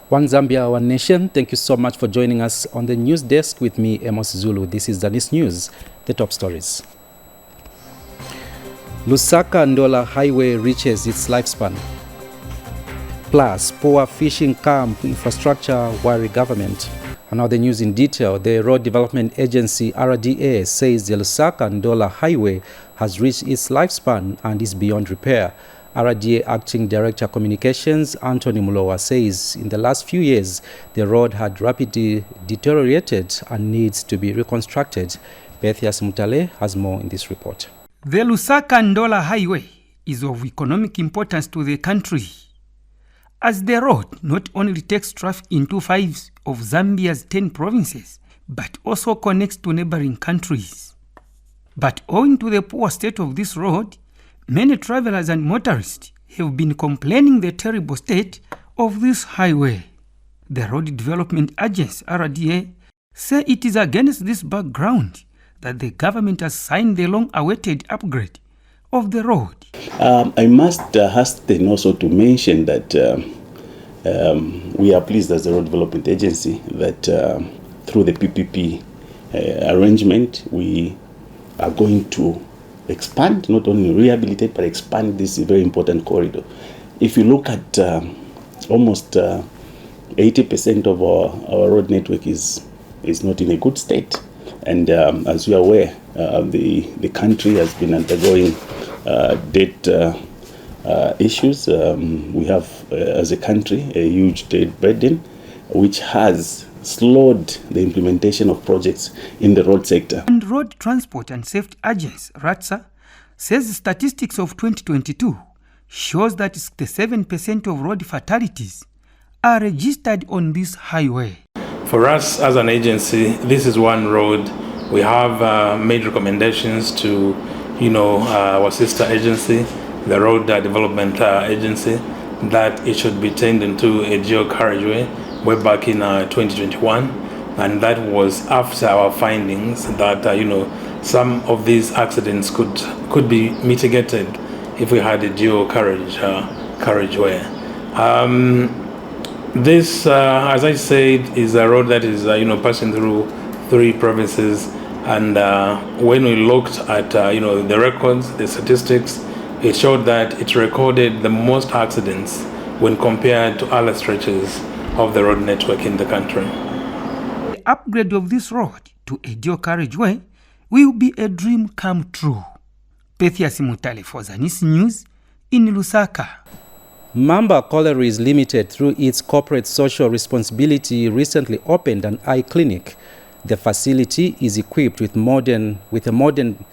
One Zambia, one nation. Thank you so much for joining us on the news desk with me, Amos Zulu. This is Zanis News, the top stories. Lusaka Ndola Highway reaches its lifespan. Plus, poor fishing camp infrastructure worry government. And now the news in detail. The Road Development Agency, RDA, says the Lusaka Ndola Highway has reached its lifespan and is beyond repair. RDA Acting Director Communications Anthony Mulowa says in the last few years, the road had rapidly deteriorated and needs to be reconstructed. Bethias Mutale has more in this report. The Lusaka Ndola Highway is of economic importance to the country, as the road not only takes traffic into 5 of Zambia's 10 provinces, but also connects to neighboring countries. But owing to the poor state of this road, many travelers and motorists have been complaining the terrible state of this highway. The Road Development Agency, RDA, say it is against this background that the government has signed the long-awaited upgrade of the road. I must hasten also to mention that we are pleased as the Road Development Agency that through the PPP arrangement, we are going to expand, not only rehabilitate, but expand this very important corridor. If you look at almost 80% of our road network is not in a good state. And as you are aware, the country has been undergoing debt issues. We have, as a country, a huge debt burden, which has slowed the implementation of projects in the road sector. And Road Transport and Safety Agency, RATSA, says the statistics of 2022 shows that 67% of road fatalities are registered on this highway. For us as an agency, this is one road. We have made recommendations to, our sister agency, the Road Development Agency, that it should be turned into a dual carriageway way back in 2021, and that was after our findings that some of these accidents could be mitigated if we had a dual carriageway. This, as I said, is a road that is passing through 3 provinces, and when we looked at the records, the statistics, it showed that it recorded the most accidents when compared to other stretches of the road network in the country. The upgrade of this road to a dual carriageway will be a dream come true. Bethias Mutale for Zanis News in Lusaka. Mamba Collieries Limited, through its corporate social responsibility, recently opened an eye clinic. The facility is equipped with a modern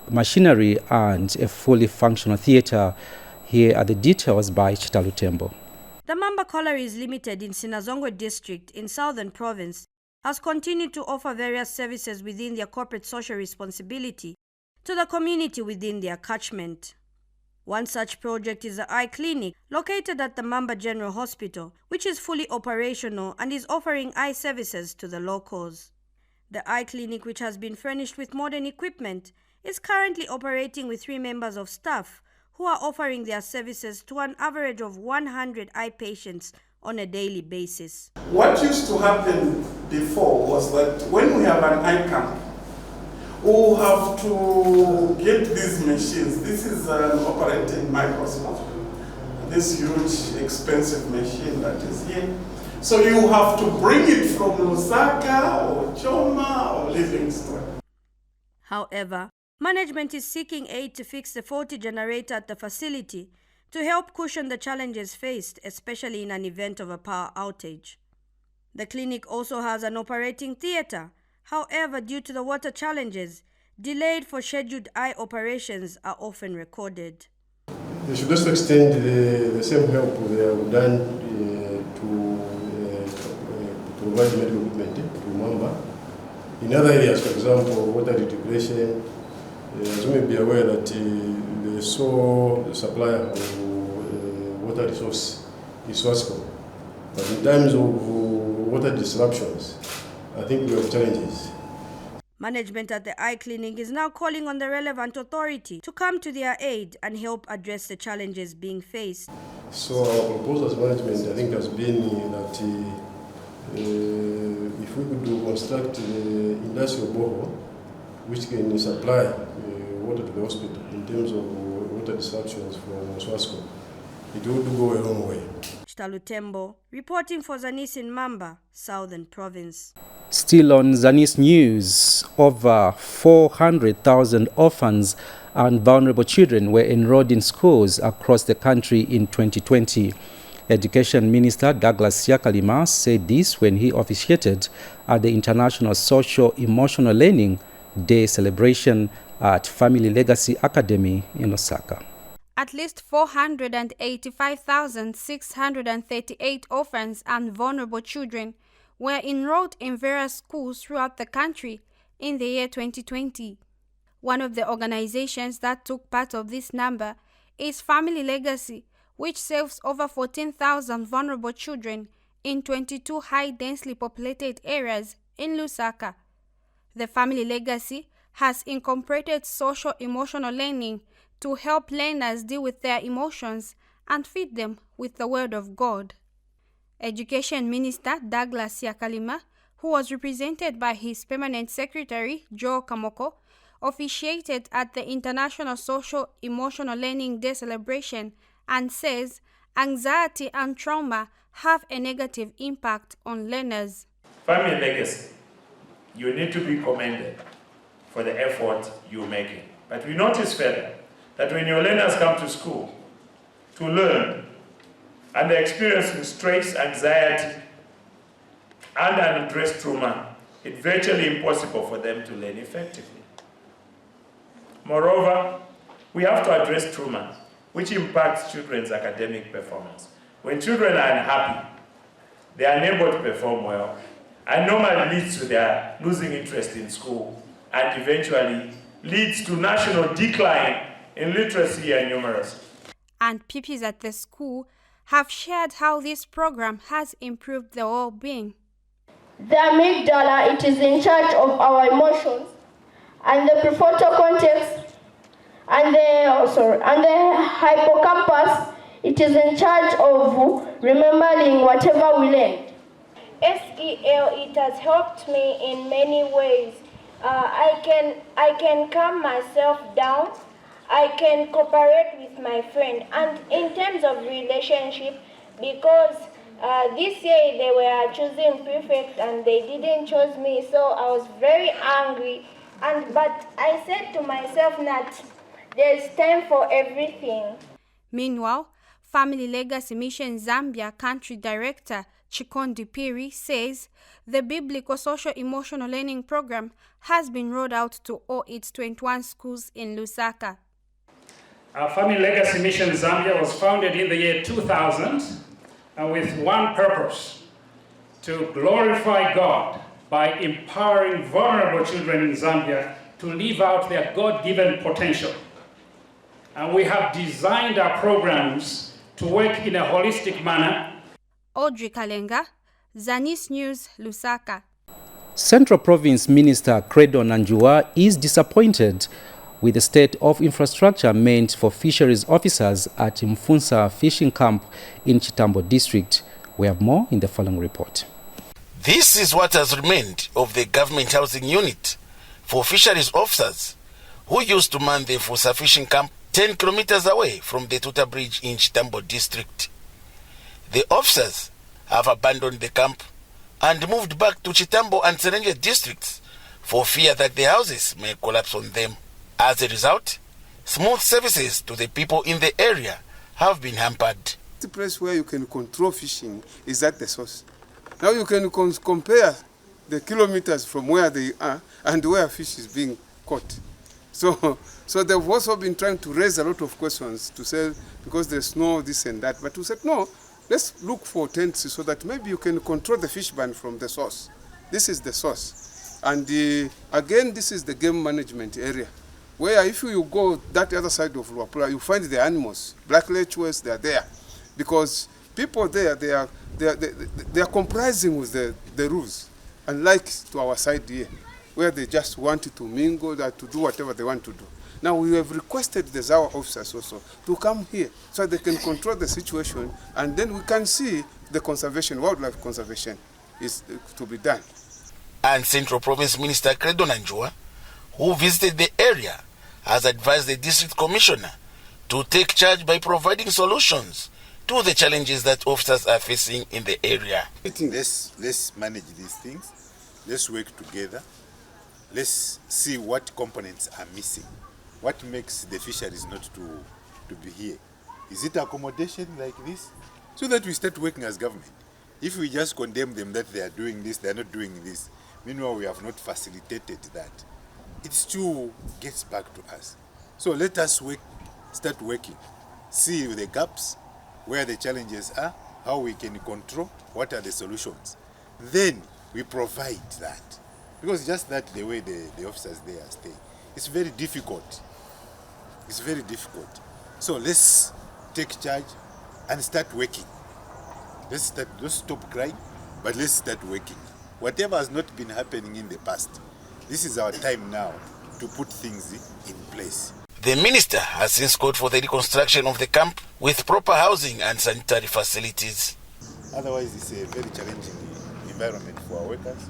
machinery and a fully functional theater. Here are the details by Chitalu Tembo. The Mamba Collieries Limited in Sinazongwe District in Southern Province has continued to offer various services within their corporate social responsibility to the community within their catchment. One such project is the eye clinic located at the Mamba General Hospital, which is fully operational and is offering eye services to the locals. The eye clinic, which has been furnished with modern equipment, is currently operating with 3 members of staff who are offering their services to an average of 100 eye patients on a daily basis. What used to happen before was that when we have an eye camp, we'll have to get these machines. This is an operating microscope, this huge expensive machine that is here. So you have to bring it from Lusaka or Choma or Livingstone. However, management is seeking aid to fix the faulty generator at the facility to help cushion the challenges faced, especially in an event of a power outage. The clinic also has an operating theater. However, due to the water challenges, delayed for scheduled eye operations are often recorded. They should also extend the same help they have done to provide medical equipment to Mamba. In other areas, for example, water integration, as you may be aware that the sole supplier of water resource is Swasco. But in terms of water disruptions, I think we have challenges. Management at the eye clinic is now calling on the relevant authority to come to their aid and help address the challenges being faced. So our proposal as management, I think, has been that if we could construct the industrial borehole which can supply water to the hospital in terms of water disruptions from Swasco, it would go a long way. Chitalutembo, reporting for Zanis in Mamba, Southern Province. Still on Zanis News, over 400,000 orphans and vulnerable children were enrolled in schools across the country in 2020. Education Minister Douglas Yakalima said this when he officiated at the International Social-Emotional Learning Day celebration at Family Legacy Academy in Lusaka. At least 485,638 orphans and vulnerable children were enrolled in various schools throughout the country in the year 2020. One of the organizations that took part of this number is Family Legacy, which serves over 14,000 vulnerable children in 22 high-densely populated areas in Lusaka. The Family Legacy has incorporated social-emotional learning to help learners deal with their emotions and feed them with the Word of God. Education Minister Douglas Yakalima, who was represented by his Permanent Secretary, Joe Kamoko, officiated at the International Social-Emotional Learning Day celebration and says anxiety and trauma have a negative impact on learners. Family Legacy, you need to be commended for the effort you're making. But we notice further that when your learners come to school to learn and they're experiencing stress, anxiety, and unaddressed trauma, it's virtually impossible for them to learn effectively. Moreover, we have to address trauma, which impacts children's academic performance. When children are unhappy, they are unable to perform well, and normally leads to their losing interest in school, and eventually leads to national decline in literacy and numeracy. And pupils at the school have shared how this program has improved their well-being. The amygdala, it is in charge of our emotions, and the prefrontal cortex, and the hippocampus, it is in charge of remembering whatever we learned. SEL, it has helped me in many ways. I can calm myself down. I can cooperate with my friend. And in terms of relationship, because this year they were choosing prefect and they didn't choose me, so I was very angry. But I said to myself that there's time for everything. Meanwhile, Family Legacy Mission Zambia Country Director Chikondi Piri says the Biblical Social-Emotional Learning Program has been rolled out to all its 21 schools in Lusaka. Our Family Legacy Mission Zambia was founded in the year 2000 with one purpose: to glorify God by empowering vulnerable children in Zambia to live out their God-given potential. And we have designed our programs to work in a holistic manner. Audrey Kalenga, Zanis News, Lusaka. Central Province Minister Credo Nanjua is disappointed with the state of infrastructure meant for fisheries officers at Mfunsa Fishing Camp in Chitambo District. We have more in the following report. This is what has remained of the government housing unit for fisheries officers who used to man the Mfunsa Fishing Camp 10 kilometers away from the Tuta Bridge in Chitambo District. The officers have abandoned the camp and moved back to Chitambo and Serenge districts for fear that the houses may collapse on them. As a result, smooth services to the people in the area have been hampered. The place where you can control fishing is at the source. Now you can compare the kilometers from where they are and where fish is being caught. So they've also been trying to raise a lot of questions to say, because there's no this and that, but we said, no, let's look for tents so that maybe you can control the fish ban from the source. This is the source. And again, this is the game management area, where if you go that other side of Luapula, you find the animals, black lechwes, they are there. Because people there, they are comprising with the rules, unlike to our side here. where they just wanted to mingle, that to do whatever they want to do. Now we have requested the ZAWA officers also to come here so they can control the situation, and then we can see the conservation, wildlife conservation is to be done. And Central Province Minister Credo Nanjua, who visited the area, has advised the district commissioner to take charge by providing solutions to the challenges that officers are facing in the area. Let's manage these things. Let's work together. Let's see what components are missing. What makes the fisheries not to be here? Is it accommodation like this? So that we start working as government. If we just condemn them that they are doing this, they are not doing this, meanwhile we have not facilitated that, it still gets back to us. So let us start working, see the gaps, where the challenges are, how we can control, what are the solutions. Then we provide that. Because just that the way the officers there are staying, it's very difficult. It's very difficult. So let's take charge and start working. Let's stop crying, but let's start working. Whatever has not been happening in the past, this is our time now to put things in place. The minister has since called for the reconstruction of the camp with proper housing and sanitary facilities. Otherwise, it's a very challenging environment for our workers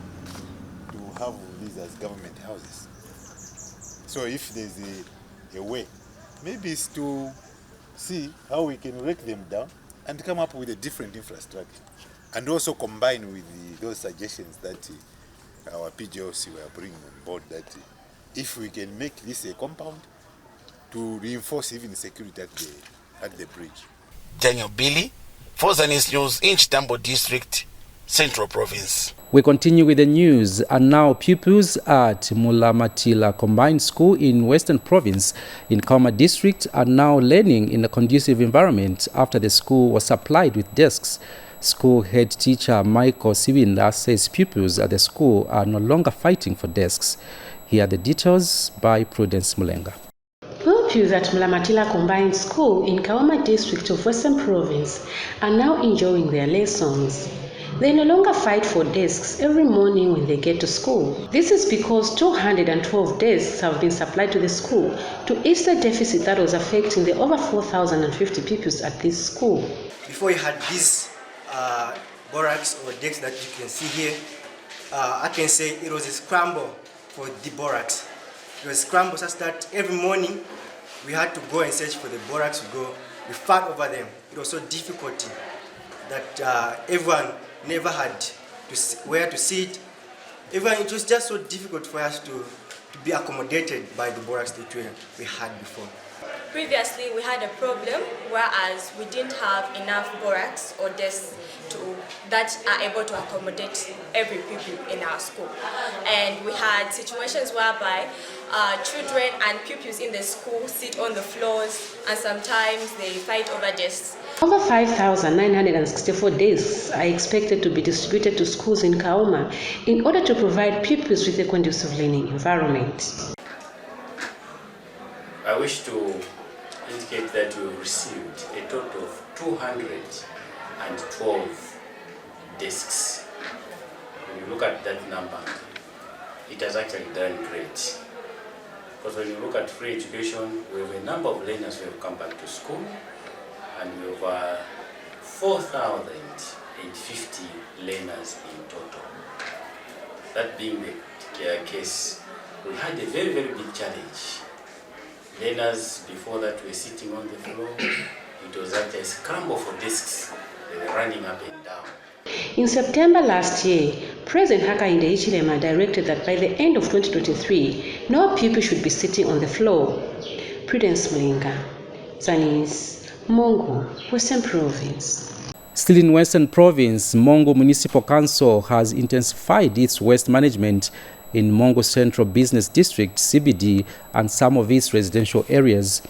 to have these as government houses. So if there's a way, maybe it's to see how we can break them down and come up with a different infrastructure, and also combine with those suggestions that our PGOC were bringing on board, that if we can make this a compound to reinforce even security at the bridge. Daniel Billy for Zanis News in Chitambo District, Central Province. We continue with the news, and now pupils at Mulamatila Combined School in Western Province in Kauma District are now learning in a conducive environment after the school was supplied with desks. School head teacher Michael Sivinda says pupils at the school are no longer fighting for desks. Here are the details by Prudence Mulenga. Pupils at Mulamatila Combined School in Kauma District of Western Province are now enjoying their lessons. They no longer fight for desks every morning when they get to school. This is because 212 desks have been supplied to the school to ease the deficit that was affecting the over 4,050 pupils at this school. Before you had these barracks or desks that you can see here, I can say it was a scramble for the barracks. It was a scramble such that every morning we had to go and search for the barracks to go. We fought over them. It was so difficult that everyone never had where to sit. Even it was just so difficult for us to be accommodated by the barracks that we had before. Previously, we had a problem whereas we didn't have enough barracks or desks that are able to accommodate every pupil in our school. And we had situations whereby children and pupils in the school sit on the floors, and sometimes they fight over desks. Over 5,964 desks are expected to be distributed to schools in Kauma in order to provide pupils with a conducive learning environment. I wish to indicate that we have received a total of 212 desks. When you look at that number, it has actually done great. Because when you look at free education, we have a number of learners who have come back to school, and we have 4,050 learners in total. That being the case, we had a very, very big challenge. Learners before that were sitting on the floor. It was actually a scramble for desks. They were running up and down. In September last year, President Hakainde Hichilema directed that by the end of 2023, no pupil should be sitting on the floor. Prudence Mulenga, Zanis, Mongo, Western Province. Still in Western Province, Mongo Municipal Council has intensified its waste management in Mongo Central Business District, CBD, and some of its residential areas.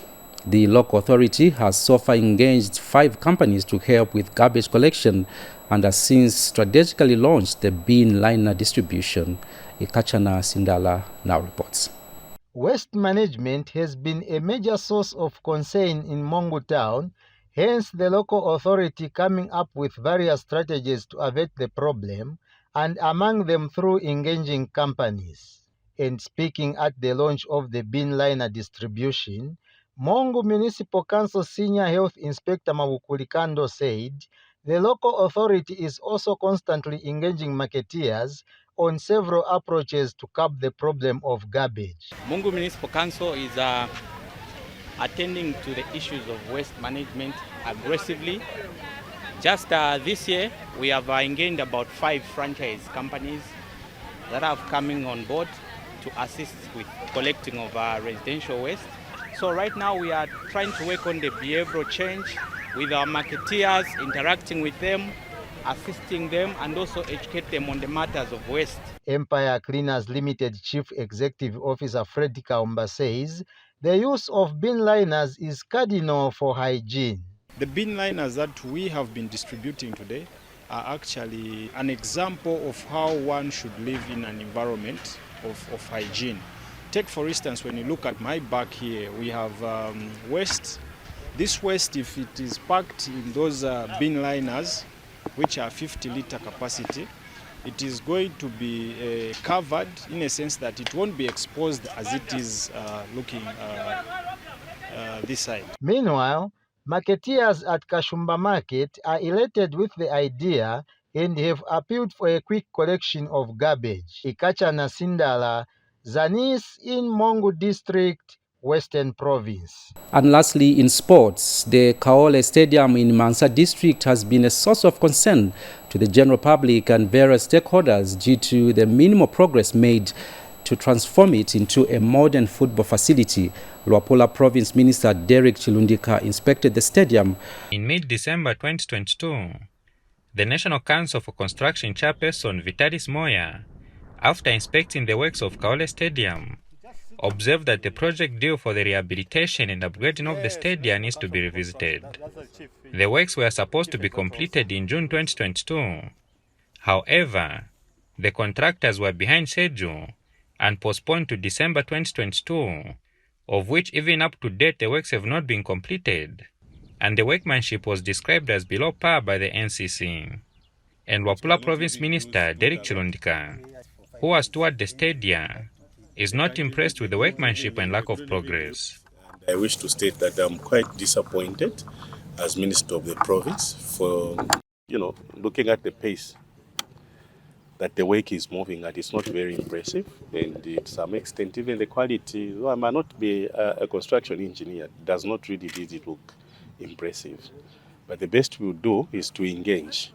The local authority has so far engaged 5 companies to help with garbage collection and has since strategically launched the bin liner distribution. Ikachana Sindala now reports. Waste management has been a major source of concern in Mongo Town, hence the local authority coming up with various strategies to avert the problem, and among them through engaging companies. And speaking at the launch of the bin liner distribution, Mongu Municipal Council Senior Health Inspector Mabukulikando said the local authority is also constantly engaging marketeers on several approaches to curb the problem of garbage. Mongu Municipal Council is attending to the issues of waste management aggressively. Just this year, we have engaged about 5 franchise companies that are coming on board to assist with collecting of residential waste. So right now we are trying to work on the behavioral change with our marketeers, interacting with them, assisting them, and also educate them on the matters of waste. Empire Cleaners Limited Chief Executive Officer Fred Kaumba says the use of bin liners is cardinal for hygiene. The bin liners that we have been distributing today are actually an example of how one should live in an environment of hygiene. Take for instance, when you look at my back here, we have waste. This waste, if it is packed in those bin liners, which are 50-liter capacity, it is going to be covered in a sense that it won't be exposed as it is looking this side. Meanwhile, marketeers at Kashumba Market are elated with the idea and have appealed for a quick collection of garbage. Ikacha Nasindala, Zanis in Mongu District, Western Province. And lastly, in sports, the Kaole Stadium in Mansa District has been a source of concern to the general public and various stakeholders due to the minimal progress made to transform it into a modern football facility. Luapula Province Minister Derek Chilundika inspected the stadium. In mid-December 2022, the National Council for Construction chairperson Vitalis Moya, after inspecting the works of Kaole Stadium, observed that the project due for the rehabilitation and upgrading of the stadium needs to be revisited. The works were supposed to be completed in June 2022. However, the contractors were behind schedule and postponed to December 2022, of which even up to date the works have not been completed, and the workmanship was described as below par by the NCC. And Luapula Province Minister Derek Chilundika, who has toured the stadium, is not impressed with the workmanship and lack of progress. I wish to state that I'm quite disappointed as Minister of the province for, looking at the pace that the work is moving at. It's not very impressive, and to some extent even the quality, though I might not be a construction engineer, does not really look impressive. But the best we'll do is to engage.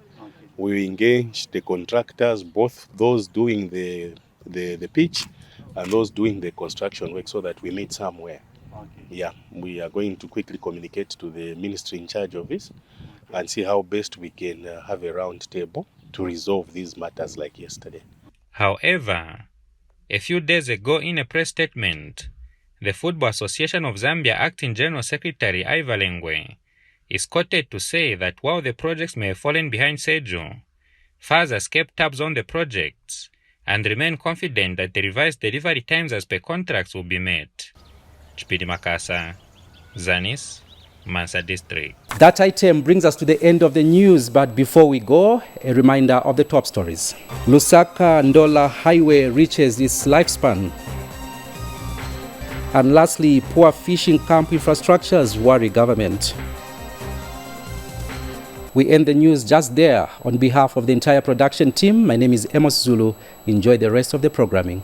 We engage the contractors, both those doing the pitch and those doing the construction work, so that we meet somewhere. Yeah, we are going to quickly communicate to the ministry in charge of this and see how best we can have a round table to resolve these matters like yesterday. However, a few days ago in a press statement, the Football Association of Zambia Acting General Secretary Iva Lengwe is quoted to say that while the projects may have fallen behind schedule, FAZ has kept tabs on the projects and remain confident that the revised delivery times as per contracts will be met. Chipidi Makasa, Zanis, Mansa District. That item brings us to the end of the news, but before we go, a reminder of the top stories. Lusaka Ndola Highway reaches its lifespan. And lastly, poor fishing camp infrastructures worry government. We end the news just there. On behalf of the entire production team, my name is Amos Zulu. Enjoy the rest of the programming.